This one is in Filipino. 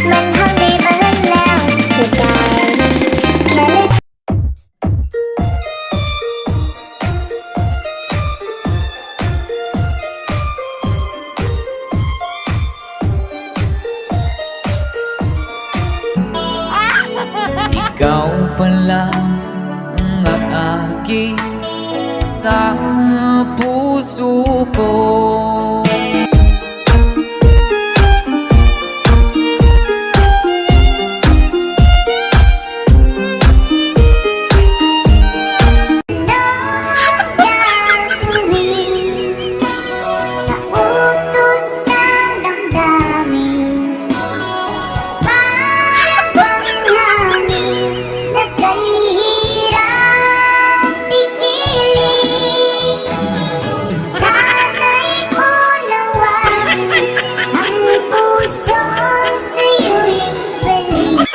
มันทำได้เบิดแล้วหัวใจแค่เล็ก Ikaw pala ang aaki sa puso ko. Sa utos ng damdamin, parang hangin na kahihirap pigilin. Sana'y unawain ang puso sa'yo'y balik.